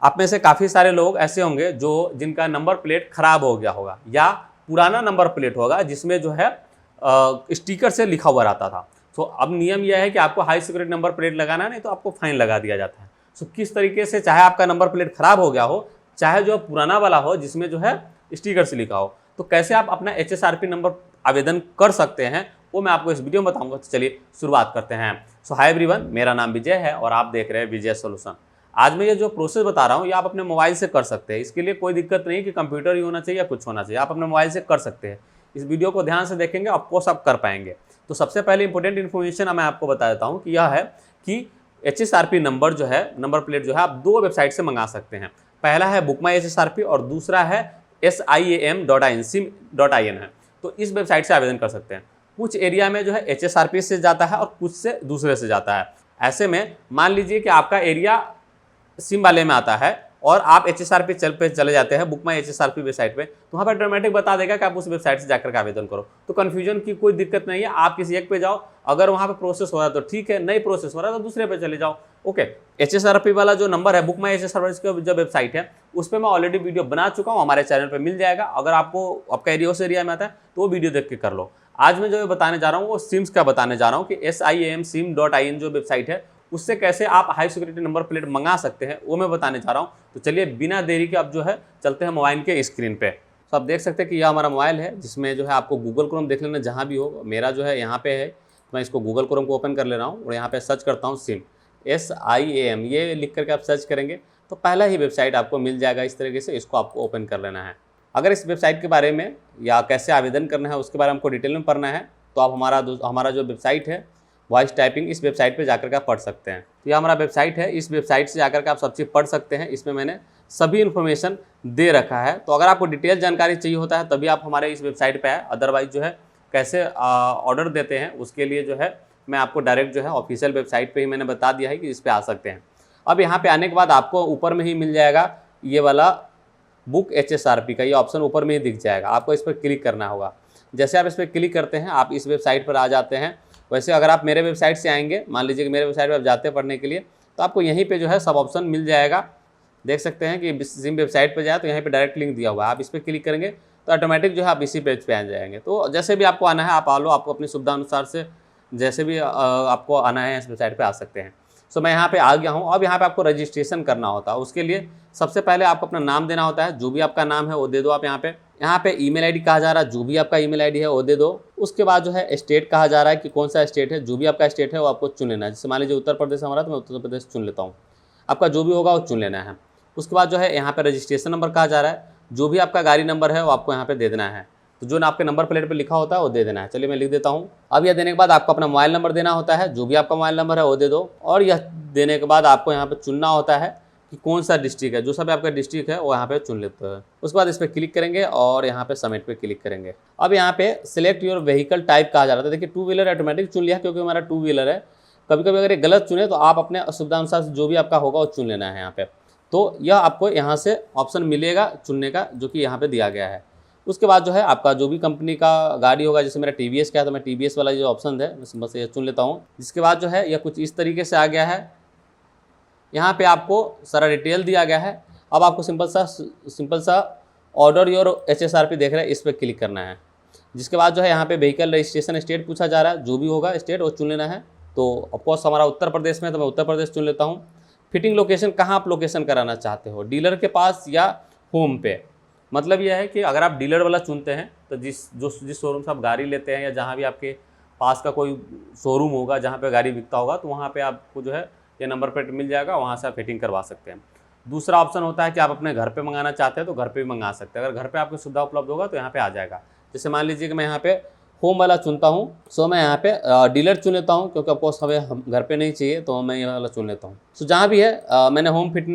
आप में से काफ़ी सारे लोग ऐसे होंगे जिनका नंबर प्लेट खराब हो गया होगा या पुराना नंबर प्लेट होगा जिसमें जो है स्टिकर से लिखा हुआ रहता था। तो अब नियम यह है कि आपको हाई सिक्योरिटी नंबर प्लेट लगाना है, नहीं तो आपको फाइन लगा दिया जाता है। सो किस तरीके से, चाहे आपका नंबर प्लेट खराब हो गया हो, चाहे जो पुराना वाला हो जिसमें जो है स्टिकर से लिखा हो, तो कैसे आप अपना HSRP नंबर आवेदन कर सकते हैं वो मैं आपको इस वीडियो में बताऊंगा। तो चलिए शुरुआत करते हैं। सो हाय एवरीवन, मेरा नाम विजय है और आप देख रहे हैं विजय सॉल्यूशन। आज मैं ये जो प्रोसेस बता रहा हूँ ये आप अपने मोबाइल से कर सकते हैं। इसके लिए कोई दिक्कत नहीं कि कंप्यूटर ही होना चाहिए या कुछ होना चाहिए, आप अपने मोबाइल से कर सकते हैं। इस वीडियो को ध्यान से देखेंगे, ऑफकोर्स आप कर पाएंगे। तो सबसे पहले इंपॉर्टेंट इन्फॉर्मेशन मैं आपको बता देता हूँ कि यह है कि HSRP नंबर जो है, नंबर प्लेट जो है, आप दो वेबसाइट से मंगा सकते हैं। पहला है बुक माई HSRP और दूसरा है SIAM.in है। तो इस वेबसाइट से आवेदन कर सकते हैं। कुछ एरिया में जो है HSRP से जाता है और कुछ से दूसरे से जाता है। ऐसे में मान लीजिए कि आपका एरिया सिम वाले में आता है और आप HSRP पे चले जाते हैं बुक माई HSRP वेबसाइट पे, तो वहाँ पर ऑटोमेटिक बता देगा कि आप उस वेबसाइट से जाकर के आवेदन करो। तो कन्फ्यूजन की कोई दिक्कत नहीं है, आप किसी एक पे जाओ, अगर वहाँ पे प्रोसेस हो रहा है तो ठीक है, नहीं प्रोसेस हो रहा है तो दूसरे पे चले जाओ। ओके, HSRP वाला जो नंबर है, बुक माई HSRP की जो वेबसाइट है उस पर मैं ऑलरेडी वीडियो बना चुका हूँ, हमारे चैनल पर मिल जाएगा। अगर आपको आपका एरिया उस एरिया में आता है तो वो वीडियो देख के कर लो। आज मैं जो बताने जा रहा हूँ वो सिम्स का बताने जा रहा हूँ कि SIAM.in जो वेबसाइट है उससे कैसे आप हाई सिक्योरिटी नंबर प्लेट मंगा सकते हैं वो मैं बताने जा रहा हूँ। तो चलिए बिना देरी के अब जो है चलते हैं मोबाइल के स्क्रीन पे। तो आप देख सकते हैं कि यह हमारा मोबाइल है जिसमें जो है आपको गूगल क्रोम देख लेना जहाँ भी हो। मेरा जो है यहाँ पे है, तो मैं इसको गूगल क्रोम को ओपन कर ले रहा हूँ और यहाँ पे सर्च करता हूँ सिम SIAM, ये लिख करके आप सर्च करेंगे तो पहला ही वेबसाइट आपको मिल जाएगा। इस तरीके से इसको आपको ओपन कर लेना है। अगर इस वेबसाइट के बारे में या कैसे आवेदन करना है उसके बारे में हमको डिटेल में पढ़ना है तो आप हमारा जो वेबसाइट है वॉइस टाइपिंग, इस वेबसाइट पे जाकर के आप पढ़ सकते हैं। तो यह हमारा वेबसाइट है, इस वेबसाइट से जाकर के आप सब चीज़ पढ़ सकते हैं। इसमें मैंने सभी इन्फॉर्मेशन दे रखा है। तो अगर आपको डिटेल जानकारी चाहिए होता है तभी आप हमारे इस वेबसाइट पे आए, अदरवाइज जो है कैसे ऑर्डर देते हैं उसके लिए जो है मैं आपको डायरेक्ट जो है ऑफिशियल वेबसाइट पर ही मैंने बता दिया है कि इस पर आ सकते हैं। अब यहाँ पर आने के बाद आपको ऊपर में ही मिल जाएगा ये वाला बुक HSRP का, ये ऑप्शन ऊपर में ही दिख जाएगा। आपको इस पर क्लिक करना होगा। जैसे आप इस पर क्लिक करते हैं आप इस वेबसाइट पर आ जाते हैं। वैसे अगर आप मेरे वेबसाइट से आएंगे, मान लीजिए कि मेरे वेबसाइट पर आप जाते हैं पढ़ने के लिए, तो आपको यहीं पे जो है सब ऑप्शन मिल जाएगा। देख सकते हैं कि सिम वेबसाइट पे जाए तो यहीं पे डायरेक्ट लिंक दिया हुआ है, आप इस पर क्लिक करेंगे तो ऑटोमेटिक जो है आप इसी पेज पे आ जाएंगे। तो जैसे भी आपको आना है आप आ लो, आपको अपनी सुविधा अनुसार से जैसे भी आपको आना है इस वेबसाइट पर आ सकते हैं। सो मैं यहाँ पे आ गया हूँ। अब यहाँ पे आपको रजिस्ट्रेशन करना होता है। उसके लिए सबसे पहले आपको अपना नाम देना होता है, जो भी आपका नाम है वो दे दो आप यहाँ पे ईमेल आईडी कहा जा रहा है, जो भी आपका ईमेल आईडी है वो दे दो। उसके बाद जो है स्टेट कहा जा रहा है कि कौन सा स्टेट है, जो भी आपका स्टेट है वो आपको चुन लेना है। जैसे मान लीजिए उत्तर प्रदेश हमारा, तो मैं उत्तर प्रदेश चुन लेता हूँ। आपका जो भी होगा वो चुन लेना है। उसके बाद जो है यहाँ पे रजिस्ट्रेशन नंबर कहा जा रहा है, जो भी आपका गाड़ी नंबर है वो आपको यहाँ पे दे देना है। तो जो आपके नंबर प्लेट पे लिखा होता है वो दे देना है। चलिए मैं लिख देता हूँ। अब यह देने के बाद आपको अपना मोबाइल नंबर देना होता है, जो भी आपका मोबाइल नंबर है वो दे दो। और यह देने के बाद आपको यहाँ पे चुनना होता है कि कौन सा डिस्ट्रिक्ट है, जो सब आपका डिस्ट्रिक्ट है वो यहाँ पे चुन लेते हैं। उसके बाद इस पर क्लिक करेंगे और यहाँ पे सबमिट पे क्लिक करेंगे। अब यहाँ पे सिलेक्ट योर व्हीकल टाइप कहा जा रहा था। देखिए टू व्हीलर ऑटोमेटिक चुन लिया क्योंकि हमारा टू व्हीलर है। कभी कभी अगर ये गलत चुने तो आप अपने सुविधा अनुसार जो भी आपका होगा वो चुन लेना है यहाँ पे। तो यह आपको यहाँ से ऑप्शन मिलेगा चुनने का, जो कि यहाँ पे दिया गया है। उसके बाद जो है आपका जो भी कंपनी का गाड़ी होगा, जैसे मेरा TVS का है तो मैं TVS वाला जो ऑप्शन है बस ये चुन लेता हूँ। जिसके बाद जो है यह कुछ इस तरीके से आ गया है। यहाँ पे आपको सारा डिटेल दिया गया है। अब आपको सिंपल सा ऑर्डर योर HSRP देख रहे हैं, इस पर क्लिक करना है। जिसके बाद जो है यहाँ पे व्हीकल रजिस्ट्रेशन स्टेट पूछा जा रहा है, जो भी होगा स्टेट वो चुन लेना है। तो ऑफकोर्स हमारा उत्तर प्रदेश में, तो मैं उत्तर प्रदेश चुन लेता हूँ। फिटिंग लोकेशन कहाँ आप लोकेशन कराना चाहते हो, डीलर के पास या होम पे। मतलब यह है कि अगर आप डीलर वाला चुनते हैं तो जिस शोरूम से आप गाड़ी लेते हैं या जहाँ भी आपके पास का कोई शोरूम होगा जहाँ पे गाड़ी बिकता होगा, तो वहाँ पे आपको जो है ये नंबर प्लेट मिल जाएगा, वहाँ से आप फिटिंग करवा सकते हैं। दूसरा ऑप्शन होता है कि आप अपने घर पे मंगाना चाहते हैं तो घर पे भी मंगा सकते हैं। अगर घर पे आपको सुविधा उपलब्ध होगा तो यहाँ पे आ जाएगा। जैसे मान लीजिए कि मैं यहाँ पे होम वाला चुनता हूँ, सो मैं यहाँ पे डीलर चुन लेता हूँ क्योंकि ऑफकोर्स हमें घर पे नहीं चाहिए, तो मैं ये वाला चुन लेता हूँ। सो जहाँ भी है मैंने होम फिट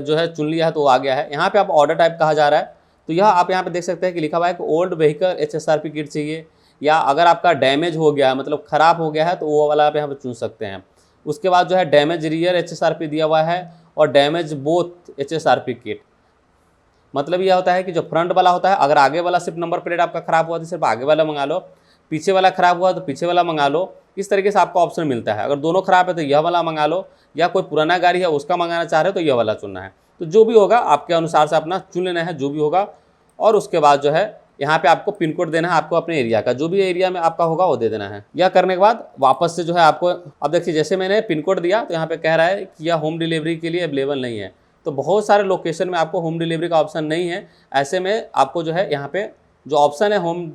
जो है चुन लिया है तो वो आ गया है। यहाँ पे आप ऑर्डर टाइप कहा जा रहा है, तो यह आप यहाँ पे देख सकते हैं कि लिखा हुआ है कि ओल्ड व्हीकल HSRP किट चाहिए, या अगर आपका डैमेज हो गया है मतलब ख़राब हो गया है तो वो वाला आप यहाँ पे चुन सकते हैं। उसके बाद जो है डैमेज रियर HSRP दिया हुआ है और डैमेज बोथ HSRP किट। मतलब यह होता है कि जो फ्रंट वाला होता है, अगर आगे वाला सिर्फ नंबर प्लेट आपका ख़राब हुआ तो सिर्फ आगे वाला मंगा लो, पीछे वाला ख़राब हुआ तो पीछे वाला मंगा लो। इस तरीके से आपको ऑप्शन मिलता है। अगर दोनों ख़राब है तो यह वाला मंगा लो, या कोई पुराना गाड़ी है उसका मंगाना चाह रहे हो तो यह वाला चुनना है। तो जो भी होगा आपके अनुसार से अपना चुन लेना है जो भी होगा, और उसके बाद जो है यहाँ पे आपको पिन कोड देना है, आपको अपने एरिया का जो भी एरिया में आपका होगा वो दे देना है। यह करने के बाद वापस से जो है आपको, अब देखिए जैसे मैंने पिन कोड दिया तो यहाँ पे कह रहा है कि यह होम डिलीवरी के लिए अवेलेबल नहीं है। तो बहुत सारे लोकेशन में आपको होम डिलीवरी का ऑप्शन नहीं है। ऐसे में आपको जो है यहाँ पे जो ऑप्शन है होम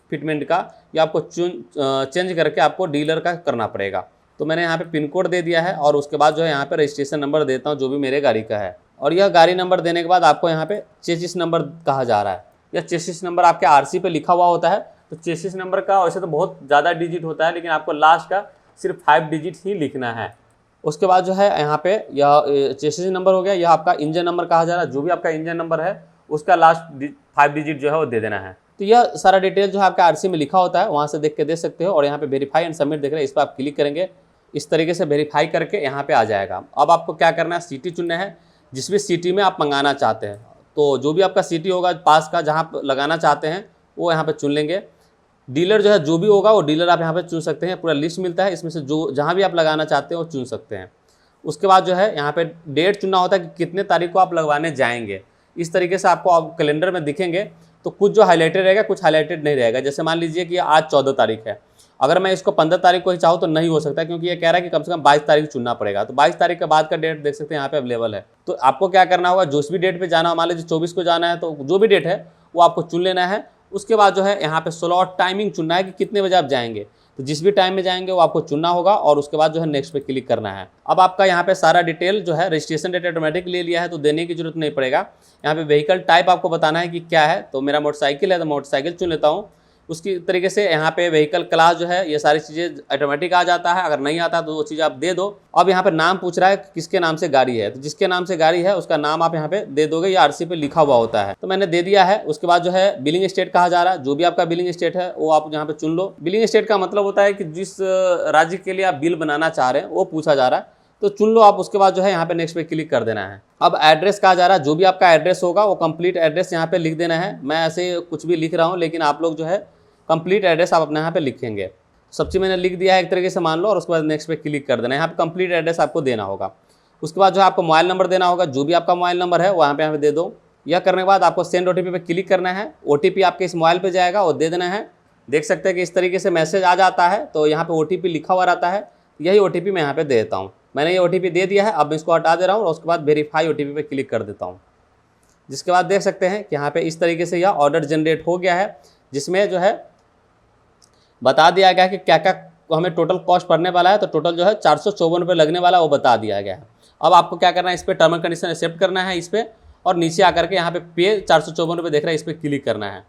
फिटमेंट का, ये आपको चेंज करके आपको डीलर का करना पड़ेगा। तो मैंने यहाँ पे पिन कोड दे दिया है और उसके बाद जो है यहाँ पे रजिस्ट्रेशन नंबर देता हूँ जो भी मेरे गाड़ी का है, और यह गाड़ी नंबर देने के बाद आपको यहाँ पे चेसिस नंबर कहा जा रहा है। यह चेसिस नंबर आपके आरसी पे लिखा हुआ होता है। तो चेसिस नंबर का वैसे तो बहुत ज़्यादा डिजिट होता है, लेकिन आपको लास्ट का सिर्फ 5 डिजिट ही लिखना है। उसके बाद जो है यहाँ पे यह चेसिस नंबर हो गया, यह आपका इंजन नंबर कहा जा रहा है। जो भी आपका इंजन नंबर है उसका लास्ट 5 डिजिट जो है वो दे देना है। तो यह सारा डिटेल जो है आपका आरसी में लिखा होता है, वहाँ से देख के दे सकते हो। और यहाँ पे वेरीफाई एंड सबमिट देख रहे हैं, इस पर आप क्लिक करेंगे, इस तरीके से वेरीफाई करके यहाँ पे आ जाएगा। अब आपको क्या करना है, सिटी चुनना है जिस भी सिटी में आप मंगाना चाहते हैं। तो जो भी आपका सिटी होगा पास का जहाँ लगाना चाहते हैं वो यहाँ पे चुन लेंगे। डीलर जो है जो भी होगा वो डीलर आप यहाँ पे चुन सकते हैं, पूरा लिस्ट मिलता है, इसमें से जो जहाँ भी आप लगाना चाहते हैं वो चुन सकते हैं। उसके बाद जो है यहाँ पे डेट चुनना होता है कि कितने तारीख को आप लगवाने जाएंगे। इस तरीके से आपको आप कैलेंडर में दिखेंगे, तो कुछ जो हाईलाइटेड रहेगा कुछ हाईलाइटेड नहीं रहेगा। जैसे मान लीजिए कि आज 14 तारीख है, अगर मैं इसको 15 तारीख को ही चाहूँ तो नहीं हो सकता, क्योंकि ये कह रहा है कि कम से कम 22 तारीख चुनना पड़ेगा। तो 22 तारीख के बाद का डेट देख सकते हैं यहाँ पे अवेलेबल है। तो आपको क्या करना होगा, जिस भी डेट पे जाना हो, मान लीजिए 24 को जाना है तो जो भी डेट है वो आपको चुन लेना है। उसके बाद जो है यहाँ पे स्लॉट टाइमिंग चुनना है कि कितने बजे आप जाएंगे। तो जिस भी टाइम में जाएंगे वो आपको चुनना होगा और उसके बाद जो है नेक्स्ट पे क्लिक करना है। अब आपका यहाँ पे सारा डिटेल जो है रजिस्ट्रेशन डेट ऑटोमेटिक ले लिया है, तो देने की जरूरत नहीं पड़ेगा। यहाँ पे व्हीकल टाइप आपको बताना है कि क्या है। तो मेरा मोटरसाइकिल है तो मोटरसाइकिल चुन लेता हूँ। उसकी तरीके से यहाँ पे व्हीकल क्लास जो है ये सारी चीज़ें ऑटोमेटिक आ जाता है। अगर नहीं आता तो वो चीज़ आप दे दो। अब यहाँ पे नाम पूछ रहा है किसके नाम से गाड़ी है, तो जिसके नाम से गाड़ी है उसका नाम आप यहाँ पे दे दोगे, या आरसी पे लिखा हुआ होता है। तो मैंने दे दिया है। उसके बाद जो है बिलिंग स्टेट कहा जा रहा है, जो भी आपका बिलिंग स्टेट है वो आप यहाँ पे चुन लो। बिलिंग स्टेट का मतलब होता है कि जिस राज्य के लिए आप बिल बनाना चाह रहे हैं वो पूछा जा रहा है, तो चुन लो आप। उसके बाद जो है यहाँ पे नेक्स्ट पे क्लिक कर देना है। अब एड्रेस कहा जा रहा है, जो भी आपका एड्रेस होगा वो कंप्लीट एड्रेस यहाँ पे लिख देना है। मैं ऐसे कुछ भी लिख रहा हूँ, लेकिन आप लोग जो है कंप्लीट एड्रेस आप अपने यहाँ पे लिखेंगे। सब चीज़ मैंने लिख दिया है एक तरीके से मान लो, और उसके बाद नेक्स्ट पे क्लिक कर देना है। यहाँ पे कंप्लीट एड्रेस आपको देना होगा। उसके बाद जो है आपको मोबाइल नंबर देना होगा, जो भी आपका मोबाइल नंबर है वो यहाँ पे दे दो। यह करने के बाद आपको सेंड ओटीपी पे क्लिक करना है। ओटीपी आपके इस मोबाइल पे जाएगा और दे देना है। देख सकते हैं कि इस तरीके से मैसेज आ जाता है, तो यहाँ पे ओटीपी लिखा हुआ रहता है। यही ओटीपी मैं यहाँ पे दे देता हूँ। मैंने ये ओटीपी दे दिया है, अब मैं इसको हटा दे रहा हूँ और उसके बाद वेरीफाई ओटीपी पे क्लिक कर देता हूँ। जिसके बाद देख सकते हैं कि यहाँ पे इस तरीके से यह ऑर्डर जनरेट हो गया है, जिसमें जो है बता दिया गया है कि क्या क्या हमें टोटल कॉस्ट पड़ने वाला है। तो टोटल जो है 454 रुपये लगने वाला है वो बता दिया गया है। अब आपको क्या करना है, इस पर टर्म एंड कंडीशन एक्सेप्ट करना है इस पर, और नीचे आकर के यहाँ पे 454 रुपये देख रहा है, इस पर क्लिक करना है।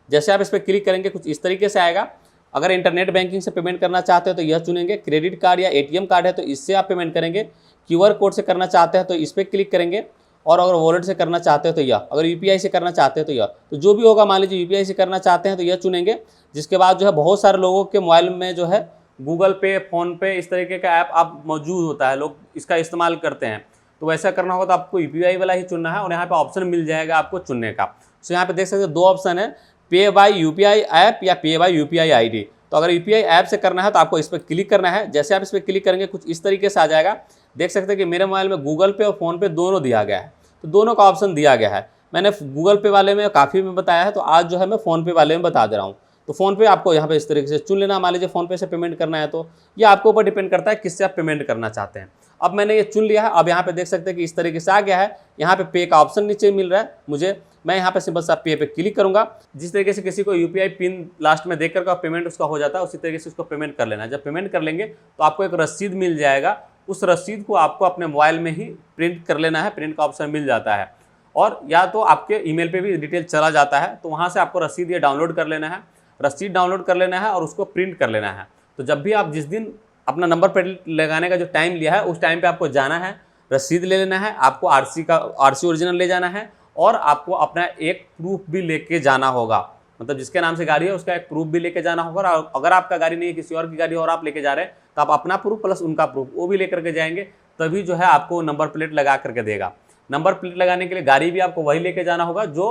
जैसे आप इस पर क्लिक करेंगे कुछ इस तरीके से आएगा। अगर इंटरनेट बैंकिंग से पेमेंट करना चाहते हो तो यह चुनेंगे। क्रेडिट कार्ड या एटीएम कार्ड है तो इससे आप पेमेंट करेंगे। क्यूआर कोड से करना चाहते हैं तो इस पर क्लिक करेंगे, और अगर वॉलेट से करना चाहते हो तो यह, अगर यूपीआई से करना चाहते हो तो यह, तो जो भी होगा, मान लीजिए यूपीआई से करना चाहते हैं तो यह चुनेंगे। जिसके बाद जो है बहुत सारे लोगों के मोबाइल में जो है गूगल पे, फ़ोन पे इस तरीके का ऐप आप मौजूद होता है, लोग इसका इस्तेमाल करते हैं। तो वैसा करना होगा तो आपको यूपीआई वाला ही चुनना है, और यहाँ पे ऑप्शन मिल जाएगा आपको चुनने का। तो यहाँ पे देख सकते हैं 2 ऑप्शन है, पे बाय यूपीआई ऐप या पे बाय यूपीआई आईडी। तो अगर यूपीआई ऐप से करना है तो आपको इस पर क्लिक करना है। जैसे आप इस पर क्लिक करेंगे कुछ इस तरीके से आ जाएगा। देख सकते हैं कि मेरे मोबाइल में गूगल पे और फ़ोन पे दोनों दिया गया है, तो दोनों का ऑप्शन दिया गया है। मैंने गूगल पे वाले में काफ़ी में बताया है, तो आज जो है मैं फ़ोन पे वाले में बता दे रहा हूँ। तो फ़ोन पे आपको यहाँ पे इस तरीके से चुन लेना। मान लीजिए फ़ोन पे से पेमेंट करना है तो ये आपके ऊपर डिपेंड करता है किससे आप पेमेंट करना चाहते हैं। अब मैंने ये चुन लिया है। अब यहाँ पे देख सकते हैं कि इस तरीके से आ गया है। यहाँ पे का ऑप्शन नीचे मिल रहा है मुझे। मैं यहाँ पे सिंपल सा पे क्लिक करूँगा। जिस तरीके से किसी को यूपीआई पिन लास्ट में देख कर पेमेंट उसका हो जाता है, उसी तरीके से उसको पेमेंट कर लेना है। जब पेमेंट कर लेंगे तो आपको एक रसीद मिल जाएगा। उस रसीद को आपको अपने मोबाइल में ही प्रिंट कर लेना है। प्रिंट का ऑप्शन मिल जाता है, और या तो आपके ईमेल पे भी डिटेल चला जाता है, तो वहाँ से आपको रसीद ये डाउनलोड कर लेना है। रसीद डाउनलोड कर लेना है और उसको प्रिंट कर लेना है। तो जब भी आप जिस दिन अपना नंबर प्लेट लगाने का जो टाइम लिया है उस टाइम पे आपको जाना है, रसीद ले लेना है। आपको आरसी ओरिजिनल ले जाना है, और आपको अपना एक प्रूफ भी लेके जाना होगा। मतलब जिसके नाम से गाड़ी है उसका एक प्रूफ भी लेके जाना होगा। और अगर आपका गाड़ी नहीं है, किसी और की गाड़ी और आप लेके जा रहे हैं, तो आप अपना प्रूफ प्लस उनका प्रूफ वो भी लेकर के जाएंगे, तभी जो है आपको नंबर प्लेट लगा करके देगा। नंबर प्लेट लगाने के लिए गाड़ी भी आपको वही लेके जाना होगा जो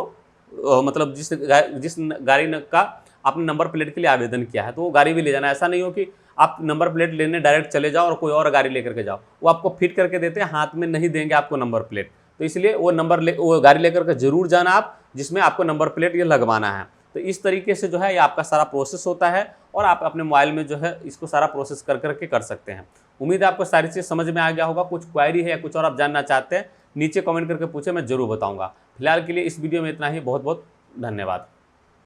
मतलब जिस गाड़ी का आपने नंबर प्लेट के लिए आवेदन किया है, तो वो गाड़ी भी ले जाना है। ऐसा नहीं हो कि आप नंबर प्लेट लेने डायरेक्ट चले जाओ और कोई और गाड़ी लेकर के जाओ। वो आपको फिट करके देते हैं, हाथ में नहीं देंगे आपको नंबर प्लेट। तो इसलिए वो गाड़ी लेकर के जरूर जाना आप, जिसमें आपको नंबर प्लेट ये लगवाना है। तो इस तरीके से जो है ये आपका सारा प्रोसेस होता है और आप अपने मोबाइल में जो है इसको सारा प्रोसेस कर करके कर सकते हैं। उम्मीद है आपको सारी चीज़ समझ में आ गया होगा। कुछ क्वायरी है या कुछ और आप जानना चाहते हैं नीचे कमेंट करके पूछे, मैं जरूर बताऊंगा। फिलहाल के लिए इस वीडियो में इतना ही। बहुत बहुत धन्यवाद।